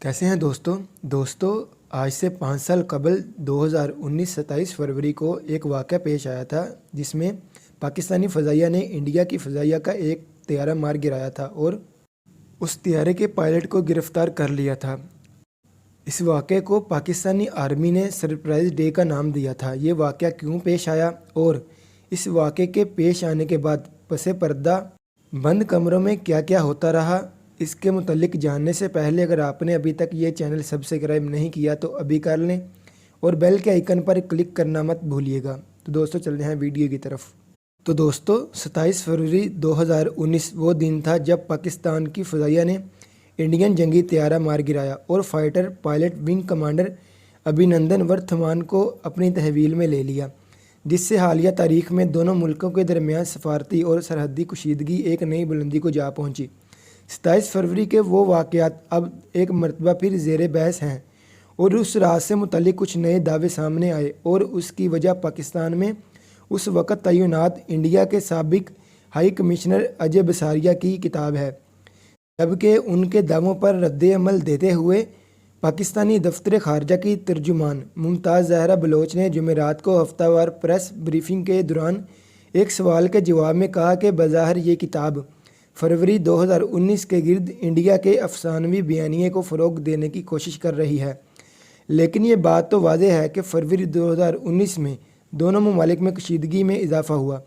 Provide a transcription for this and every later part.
कैसे हैं दोस्तों आज से 5 साल कबल 2019 27 फरवरी को एक वाक़या पेश आया था जिसमें पाकिस्तानी फ़ज़ाइया ने इंडिया की फ़ज़ाइया का एक तैयारा मार गिराया था और उस तैयारे के पायलट को गिरफ़्तार कर लिया था। इस वाक़े को पाकिस्तानी आर्मी ने सरप्राइज़ डे का नाम दिया था। ये वाक़या क्यों पेश आया और इस वाक़े के पेश आने के बाद पसे पर्दा बंद कमरों में क्या क्या होता रहा, इसके मुतल्लिक जानने से पहले अगर आपने अभी तक ये चैनल सब्सक्राइब नहीं किया तो अभी कर लें और बेल के आइकन पर क्लिक करना मत भूलिएगा। तो दोस्तों चलते हैं वीडियो की तरफ। तो दोस्तों 27 फरवरी 2019 वो दिन था जब पाकिस्तान की फ़ज़ाइया ने इंडियन जंगी तैयारा मार गिराया और fighter pilot wing commander Abhinandan Varthaman को अपनी तहवील में ले लिया, जिससे हालिया तारीख में दोनों मुल्कों के दरमियान सफारती और सरहदी कशीदगी एक नई बुलंदी को जा पहुंची। 27 फरवरी के वो वाक़यात अब एक मरतबा फिर ज़ेर बहस हैं और उस रात से मुतल्लिक कुछ नए दावे सामने आए और उसकी वजह पाकिस्तान में उस वक़्त तैनात इंडिया के साबिक हाई कमिश्नर अजय बसारिया की किताब है, जबकि उनके दावों पर रद्द-ए-अमल देते हुए पाकिस्तानी दफ्तर ख़ारजा की तर्जुमान मुमताज़ ज़हरा बलोच ने जुमेरात को हफ्तावार प्रेस ब्रीफिंग के दौरान एक सवाल के जवाब में कहा कि बज़ाहिर ये किताब फरवरी 2019 के गिर्द इंडिया के अफसानवी बयानिए को फ़रोग़ देने की कोशिश कर रही है, लेकिन ये बात तो वाज़ेह है कि फरवरी 2019 में दोनों ममालिक में कशीदगी में इजाफ़ा हुआ।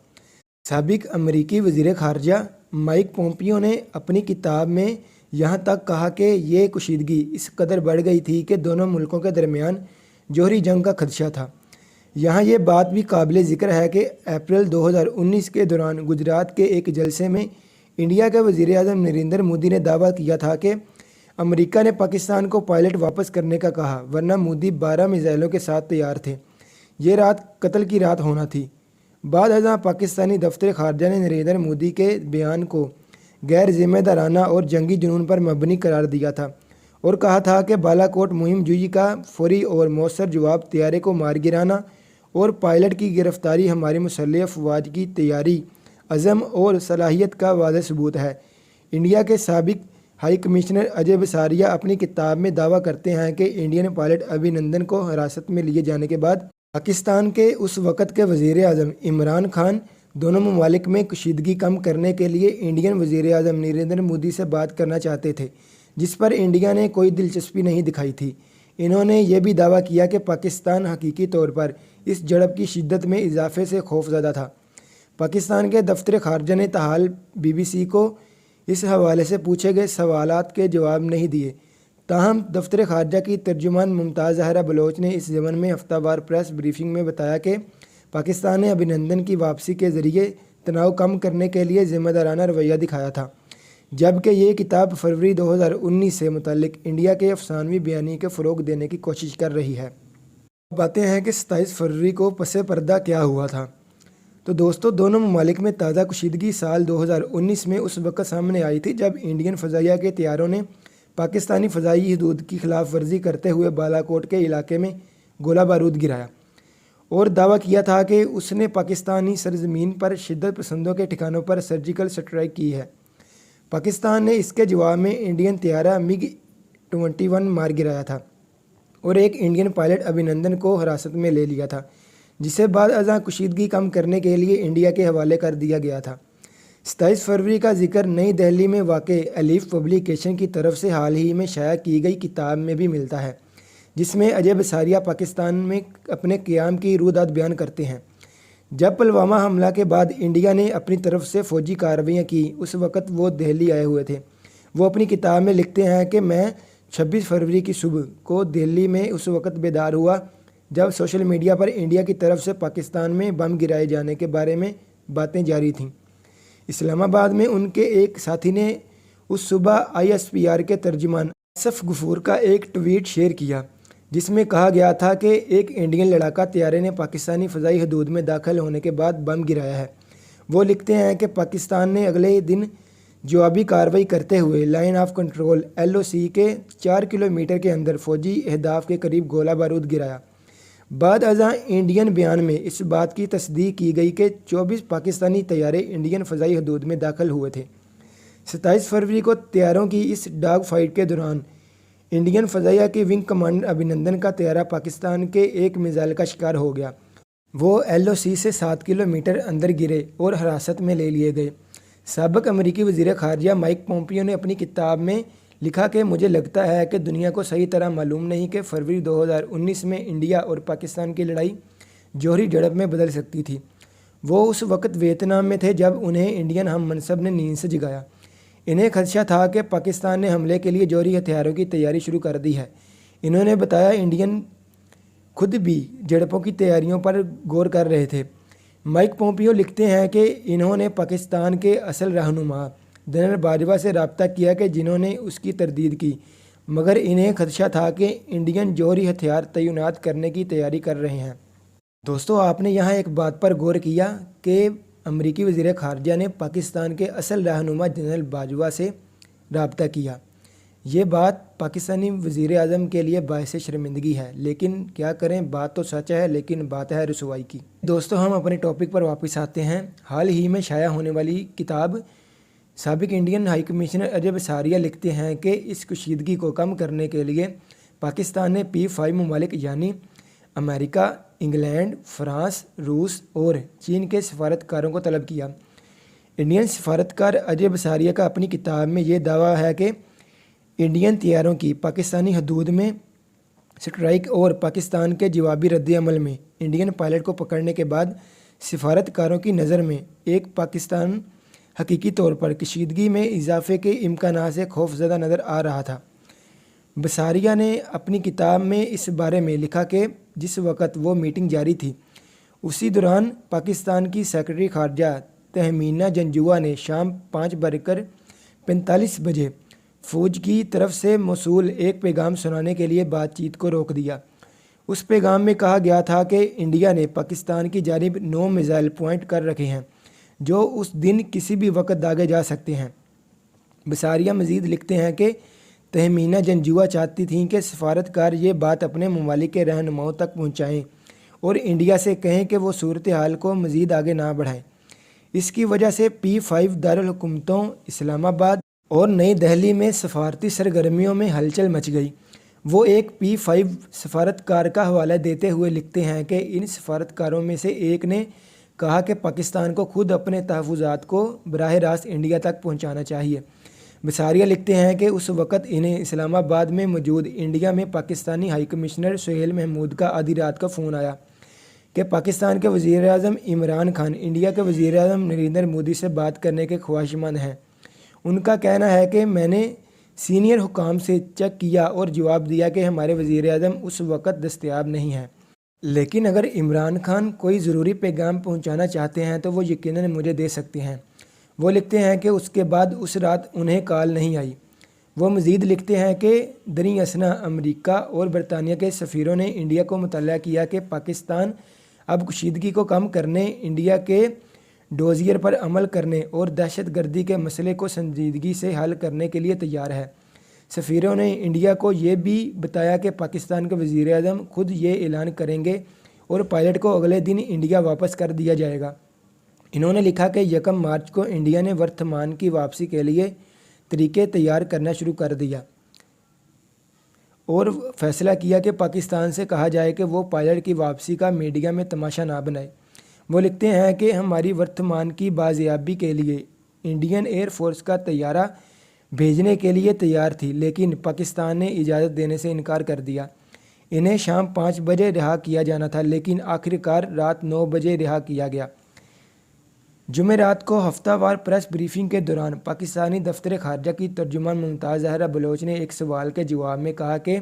साबिक अमरीकी वज़ीर ख़ारजा माइक पोम्पियो ने अपनी किताब में यहाँ तक कहा कि ये कशीदगी इस कदर बढ़ गई थी कि दोनों मुल्कों के दरमियान जौहरी जंग का खदशा था। यहाँ ये बात भी काबिल ज़िक्र है कि अप्रैल 2019 के दौरान गुजरात के एक जलसे में इंडिया के वज़ीर आज़म नरेंद्र मोदी ने दावा किया था कि अमेरिका ने पाकिस्तान को पायलट वापस करने का कहा, वरना मोदी 12 मिसाइलों के साथ तैयार थे। ये रात कत्ल की रात होना थी। बाद अज़ां पाकिस्तानी दफ्तर ख़ारजा ने नरेंद्र मोदी के बयान को गैर ज़िम्मेदाराना और जंगी जुनून पर मबनी करार दिया था और कहा था कि बालाकोट मुहिम जुई का फौरी और मौसर जवाब तैयारे को मार गिराना और पायलट की गिरफ़्तारी हमारी मुसल्लह अफ़वाज की तैयारी, अज़म और सलाहियत का वाज़ेह सबूत है। इंडिया के साबिक हाई कमिश्नर अजय बसारिया अपनी किताब में दावा करते हैं कि इंडियन पायलट अभिनंदन को हिरासत में लिए जाने के बाद पाकिस्तान के उस वक़्त के वज़ीर आज़म इमरान खान दोनों ममालिक में कशीदगी कम करने के लिए इंडियन वज़ीर आज़म नरेंद्र मोदी से बात करना चाहते थे, जिस पर इंडिया ने कोई दिलचस्पी नहीं दिखाई थी। इन्होंने ये भी दावा किया कि पाकिस्तान हकीकी तौर पर इस झड़प की शिद्दत में इजाफे से खौफज़दा था। पाकिस्तान के दफ्तर ख़ारजा ने ताहाल BBC को इस हवाले से पूछे गए सवालात के जवाब नहीं दिए। ताहम दफ्तर ख़ारजा की तर्जुमान मुमताज़ ज़हरा बलोच ने इस ज़मन में हफ्तावार प्रेस ब्रीफिंग में बताया कि पाकिस्तान ने अभिनंदन की वापसी के ज़रिए तनाव कम करने के लिए ज़िम्मेदाराना रवैया दिखाया था, जबकि ये किताब फरवरी 2019 से मुतल्लिक इंडिया के अफसानवी बयानी के फ़रोग़ देने की कोशिश कर रही है। अब आते हैं कि 27 फरवरी को पसे पर्दा क्या हुआ था। तो दोस्तों दोनों ममालिक में ताज़ा कशीदगी साल 2019 में उस वक़्त सामने आई थी जब इंडियन फ़ज़ाइया के तैयारों ने पाकिस्तानी फ़ज़ाई हदूद की खिलाफ वर्जी करते हुए बालाकोट के इलाके में गोला बारूद गिराया और दावा किया था कि उसने पाकिस्तानी सरज़मीन पर शिद्दत पसंदों के ठिकानों पर सर्जिकल स्ट्राइक की है। पाकिस्तान ने इसके जवाब में इंडियन तैयारा MiG-21 मार गिराया था और एक इंडियन पायलट अभिनंदन को हिरासत में ले लिया था, जिसे बाद अज़ां कशीदगी कम करने के लिए इंडिया के हवाले कर दिया गया था। 27 फरवरी का जिक्र नई दिल्ली में वाक़े अलीफ पब्लिकेशन की तरफ से हाल ही में शाया की गई किताब में भी मिलता है, जिसमें अजय बसारिया पाकिस्तान में अपने क़याम की रुदाद बयान करते हैं। जब पुलवामा हमला के बाद इंडिया ने अपनी तरफ से फ़ौजी कार्रवाइयाँ की, उस वक़्त वो दिल्ली आए हुए थे। वो अपनी किताब में लिखते हैं कि मैं 26 फरवरी की सुबह को दिल्ली में उस वक़्त बेदार हुआ जब सोशल मीडिया पर इंडिया की तरफ से पाकिस्तान में बम गिराए जाने के बारे में बातें जारी थीं। इस्लामाबाद में उनके एक साथी ने उस सुबह ISPR के तर्जुमान आसफ गफूर का एक ट्वीट शेयर किया, जिसमें कहा गया था कि एक इंडियन लड़ाका तैयारे ने पाकिस्तानी फ़ज़ाई हदूद में दाखिल होने के बाद बम गिराया है। वो लिखते हैं कि पाकिस्तान ने अगले दिन जवाबी कार्रवाई करते हुए लाइन ऑफ कंट्रोल LOC के 4 किलोमीटर के अंदर फ़ौजी अहदाफ के करीब गोला बारूद गिराया। बाद अज़ां इंडियन बयान में इस बात की तस्दीक की गई कि 24 पाकिस्तानी तैयारे इंडियन फ़ज़ाई हदूद में दाखिल हुए थे। 27 फरवरी को तैयारों की इस डॉग फाइट के दौरान इंडियन फजाइया के विंग कमांडर अभिनंदन का तैयारा पाकिस्तान के एक मिसाइल का शिकार हो गया। वो LOC से 7 किलोमीटर अंदर गिरे और हिरासत में ले लिए गए। साबिक अमेरिकी वज़ीर ख़ारजा माइक पोम्पियो ने अपनी किताब में लिखा कि मुझे लगता है कि दुनिया को सही तरह मालूम नहीं कि फरवरी 2019 में इंडिया और पाकिस्तान की लड़ाई जौहरी झड़प में बदल सकती थी। वो उस वक्त वियतनाम में थे जब उन्हें इंडियन हम मनसब ने नींद से जगाया। इन्हें खदशा था कि पाकिस्तान ने हमले के लिए जौहरी हथियारों की तैयारी शुरू कर दी है। इन्होंने बताया इंडियन खुद भी झड़पों की तैयारियों पर गौर कर रहे थे। माइक पोम्पियो लिखते हैं कि इन्होंने पाकिस्तान के असल रहनुमा जनरल बाजवा से रब्ता किया कि जिन्होंने उसकी तरदीद की, मगर इन्हें खदशा था कि इंडियन जौहरी हथियार तैनात करने की तैयारी कर रहे हैं। दोस्तों, आपने यहाँ एक बात पर गौर किया कि अमेरिकी वज़ीर ख़ारजा ने पाकिस्तान के असल रहनुमा जनरल बाजवा से रब्ता किया। ये बात पाकिस्तानी वज़ीर आज़म के लिए बाइस शर्मिंदगी है, लेकिन क्या करें, बात तो सच है लेकिन बात है रसवाई की। दोस्तों, हम अपने टॉपिक पर वापस आते हैं। हाल ही में शाया होने वाली किताब साबिक इंडियन हाई कमिश्नर अजय बसारिया लिखते हैं कि इस कशीदगी को कम करने के लिए पाकिस्तान ने P5 ममालिक यानी अमेरिका, इंग्लैंड, फ्रांस, रूस और चीन के सफारतकारों को तलब किया। इंडियन सफारतकार अजय बसारिया का अपनी किताब में ये दावा है कि इंडियन तैयारों की पाकिस्तानी हदूद में स्ट्राइक और पाकिस्तान के जवाबी रद्द-ए-अमल में इंडियन पायलट को पकड़ने के बाद सफारतकारों की नज़र में एक पाकिस्तान हकीकी तौर पर कशीदगी में इजाफे के इम्कानात से खौफज़दा नज़र आ रहा था। बसारिया ने अपनी किताब में इस बारे में लिखा कि जिस वक़्त वो मीटिंग जारी थी, उसी दौरान पाकिस्तान की सेक्रेटरी ख़ारजा तहमीना जंजुआ ने शाम 5:45 बजे फ़ौज की तरफ से मौसूल एक पैगाम सुनाने के लिए बातचीत को रोक दिया। उस पैगाम में कहा गया था कि इंडिया ने पाकिस्तान की जानिब 9 मिसाइल पॉइंट कर रखे हैं जो उस दिन किसी भी वक्त दागे जा सकते हैं। बसारिया मज़ीद लिखते हैं कि तहमीना जंजुआ चाहती थीं कि सफारतकार ये बात अपने ममालिक के रहनुमाओं तक पहुँचाएँ और इंडिया से कहें कि वो सूरत हाल को मज़ीद आगे ना बढ़ाएँ। इसकी वजह से P5 दारुल हुकूमतों इस्लामाबाद और नई दिल्ली में सफारती सरगर्मियों में हलचल मच गई। वो एक P5 सफारतकार का हवाला देते हुए लिखते हैं कि इन सफारतकारों में से एक ने कहा कि पाकिस्तान को खुद अपने तहफ़्फ़ुज़ात को बराह रास्त इंडिया तक पहुंचाना चाहिए। बसारिया लिखते हैं कि उस वक़्त इन्हें इस्लामाबाद में मौजूद इंडिया में पाकिस्तानी हाई कमिश्नर सुहेल महमूद का आधी रात का फ़ोन आया कि पाकिस्तान के वज़ीर आज़म इमरान खान इंडिया के वज़ीर आज़म नरेंद्र मोदी से बात करने के ख्वाहिशमंद हैं। उनका कहना है कि मैंने सीनियर हुकाम से चेक किया और जवाब दिया कि हमारे वज़ीर आज़म उस वक़्त दस्तयाब नहीं हैं, लेकिन अगर इमरान खान कोई ज़रूरी पैगाम पहुंचाना चाहते हैं तो वो यकीनन मुझे दे सकते हैं। वो लिखते हैं कि उसके बाद उस रात उन्हें कॉल नहीं आई। वो मज़ीद लिखते हैं कि दरी असना अमेरिका और बरतानिया के सफ़ीरों ने इंडिया को मुतल्ला किया कि पाकिस्तान अब कशीदगी को कम करने, इंडिया के डोजियर पर अमल करने और दहशत गर्दी के मसले को संजीदगी से हल करने के लिए तैयार है। सफ़ीरों ने इंडिया को ये भी बताया कि पाकिस्तान के वज़ीर आज़म खुद ये ऐलान करेंगे और पायलट को अगले दिन इंडिया वापस कर दिया जाएगा। इन्होंने लिखा कि 1 मार्च को इंडिया ने वर्तमान की वापसी के लिए तरीके तैयार करना शुरू कर दिया और फैसला किया कि पाकिस्तान से कहा जाए कि वो पायलट की वापसी का मीडिया में तमाशा ना बनाए। वो लिखते हैं कि हमारी वर्तमान की बाजियाबी के लिए इंडियन एयर फोर्स का तैयारा भेजने के लिए तैयार थी, लेकिन पाकिस्तान ने इजाज़त देने से इनकार कर दिया। इन्हें शाम 5 बजे रिहा किया जाना था, लेकिन आखिरकार रात 9 बजे रिहा किया गया। जुमेरात को हफ्तावार प्रेस ब्रीफिंग के दौरान पाकिस्तानी दफ्तर खारजा की तर्जुमान मुमताज़ ज़हरा बलोच ने एक सवाल के जवाब में कहा कि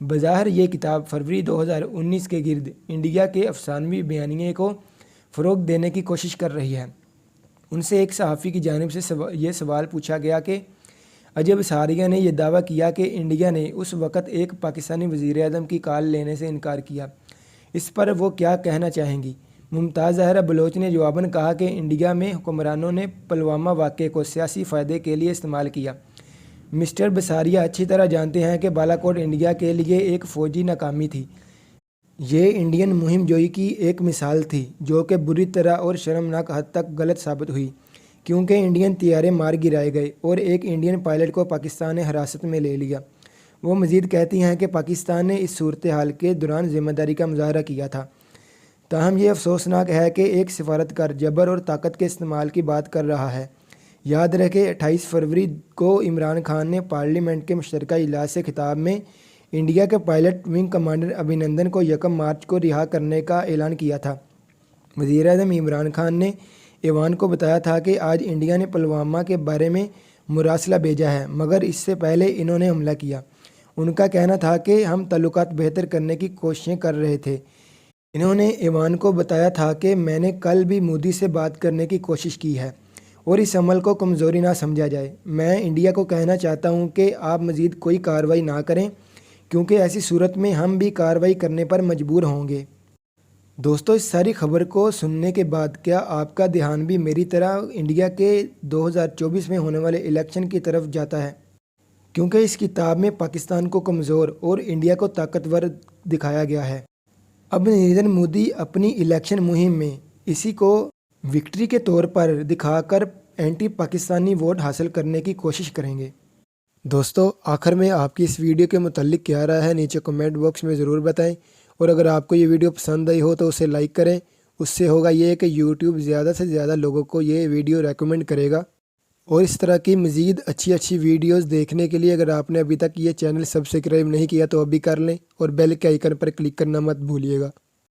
बज़ाहिर ये किताब फरवरी 2019 के गिर्द इंडिया के अफसानवी बयानिए को फ़रोग़ देने की कोशिश कर रही है। उनसे एक सहाफ़ी की जानिब से ये सवाल पूछा गया कि अजय बसारिया ने यह दावा किया कि इंडिया ने उस वक़्त एक पाकिस्तानी वज़ीर आज़म की कॉल लेने से इनकार किया। इस पर वो क्या कहना चाहेंगी? मुमताज़ ज़हरा बलोच ने जवाबन कहा कि इंडिया में हुक्मरानों ने पुलवामा वाक़े को सियासी फ़ायदे के लिए इस्तेमाल किया। मिस्टर बसारिया अच्छी तरह जानते हैं कि बालाकोट इंडिया के लिए एक फ़ौजी नाकामी थी। ये इंडियन मुहिम जोई की एक मिसाल थी जो कि बुरी तरह और शर्मनाक हद तक गलत साबित हुई, क्योंकि इंडियन तैयारे मार गिराए गए और एक इंडियन पायलट को पाकिस्तान ने हिरासत में ले लिया। وہ مزید کہتی ہیں کہ پاکستان نے اس صورتحال کے دوران ذمہ داری کا مظاہرہ کیا تھا، تاہم یہ افسوسناک ہے کہ ایک سفارتکار جبر اور طاقت کے استعمال کی بات کر رہا ہے۔ یاد رکھیں 28 فروری کو عمران خان نے پارلیمنٹ کے مشترکہ اجلاس سے خطاب میں انڈیا کے پائلٹ ونگ کمانڈر ابھینندن کو 1 مارچ کو رہا کرنے کا اعلان کیا تھا۔ وزیر اعظم عمران خان نے ایوان کو بتایا تھا کہ آج انڈیا نے پلوامہ کے بارے میں مراسلہ بھیجا ہے، مگر اس سے پہلے انہوں نے حملہ کیا۔ ان کا کہنا تھا کہ ہم تعلقات بہتر کرنے کی کوششیں کر رہے تھے۔ انہوں نے ایوان کو بتایا تھا کہ میں نے کل بھی مودی سے بات کرنے کی کوشش کی ہے اور اس عمل کو کمزوری نہ سمجھا جائے۔ میں انڈیا کو کہنا چاہتا ہوں کہ آپ مزید کوئی کارروائی نہ کریں، کیونکہ ایسی صورت میں ہم بھی کارروائی کرنے پر مجبور ہوں گے۔ دوستو، اس ساری خبر کو سننے کے بعد کیا آپ کا دھیان بھی میری طرح انڈیا کے 2024 میں ہونے والے الیکشن کی طرف جاتا ہے؟ کیونکہ اس کتاب میں پاکستان کو کمزور اور انڈیا کو طاقتور دکھایا گیا ہے۔ اب نریندر مودی اپنی الیکشن مہم میں اسی کو وکٹری کے طور پر دکھا کر اینٹی پاکستانی ووٹ حاصل کرنے کی کوشش کریں گے۔ دوستو، آخر میں آپ کی اس ویڈیو کے متعلق کیا رائے ہے نیچے کمنٹ باکس میں ضرور بتائیں، اور اگر آپ کو یہ ویڈیو پسند آئی ہو تو اسے لائک کریں۔ اس سے ہوگا یہ کہ یوٹیوب زیادہ سے زیادہ لوگوں کو یہ ویڈیو ریکمنڈ کرے گا، اور اس طرح کی مزید اچھی ویڈیوز دیکھنے کے لیے اگر آپ نے ابھی تک یہ چینل سبسکرائب نہیں کیا تو ابھی کر لیں، اور بیل کے آئیکن پر کلک کرنا مت بھولیے گا۔